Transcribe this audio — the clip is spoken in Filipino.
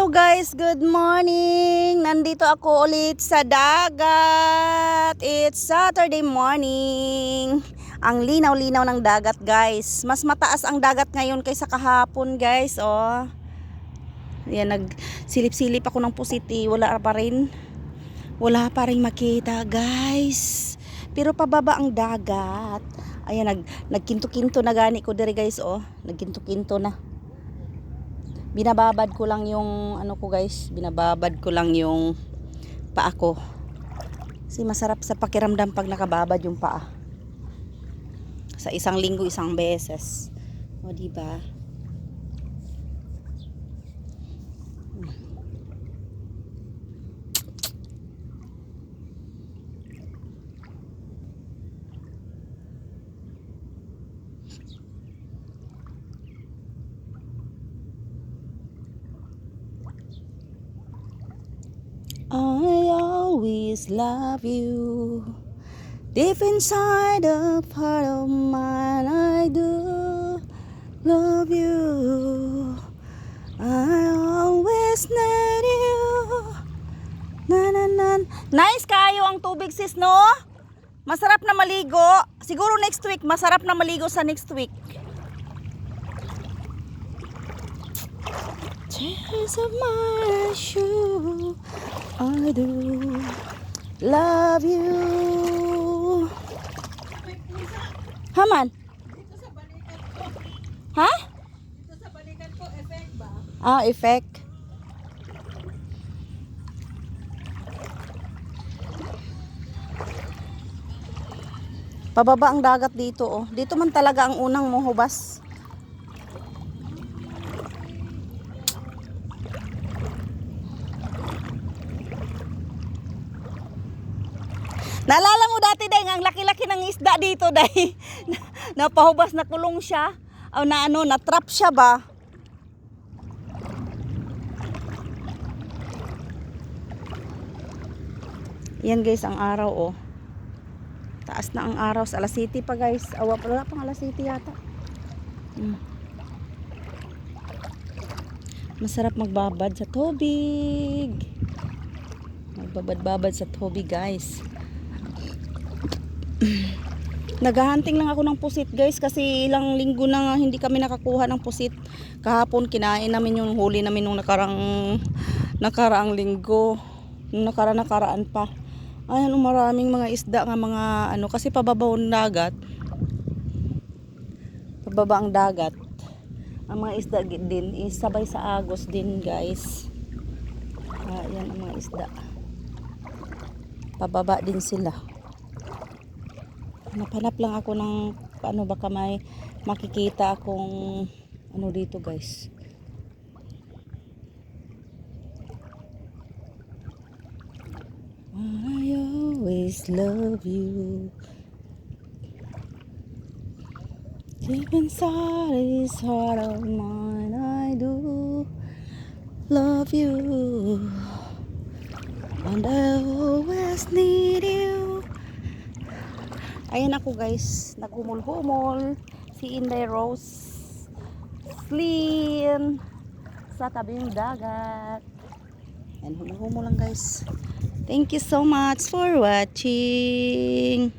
Hello guys, good morning! Nandito ako ulit sa dagat. It's Saturday morning. Ang linaw-linaw ng dagat guys. Mas mataas ang dagat ngayon kaysa kahapon guys. Oh. Yan, nagsilip-silip ako ng pusiti. Wala pa rin. Wala pa rin makita guys. Pero pababa ang dagat. Ayan, nagkinto-kinto na gani ko diri guys. Oh. Nagkinto-kinto na. Binababad ko lang yung ano ko guys, binababad ko lang yung paa ko. Kasi masarap sa pakiramdam pag nakababad yung paa. Sa isang linggo, isang beses. O diba? I always love you. Deep inside the part of mine, I do love you. I always need you. Na na na. Nice kayo ang tubig sis, no? Masarap na maligo. Siguro next week, masarap na maligo sa next week. Tears of my shoe, I do love you. Haman? Dito sa balikat ko. Ha? Dito sa balikat ko, effect ba? Ah, effect. Pababa ang dagat dito, oh. Dito man talaga ang unang mohubas. Naalala mo dati dahil ang laki-laki ng isda dito dahil napahubas na kulong siya. O na ano, na-trap siya ba? Yan guys, ang araw oh. Taas na ang araw sa alas 7 pa guys. Wala pang alas 7 yata. Masarap magbabad sa tubig. Magbabad-babad sa tubig guys. Naghahunting lang ako ng pusit guys kasi ilang linggo na nga hindi kami nakakuha ng pusit. Kahapon kinain namin yung huli namin nung nakaraang linggo. Nung nakaraan pa. Ayan, maraming mga isda nga mga ano kasi pababaw ng dagat. Pababa ang dagat. Ang mga isda din is sabay sa agos din guys. Ayan ang mga isda. Pababa din sila. Napanap lang ako ng ano baka may makikita akong ano dito guys. I always love you. Deep inside this heart of mine, I do love you. And I always need you. Ayan ako guys, naghumol-humol si Inday Rose Flynn sa tabing dagat. Ayan, humul-humol lang guys. Thank you so much for watching.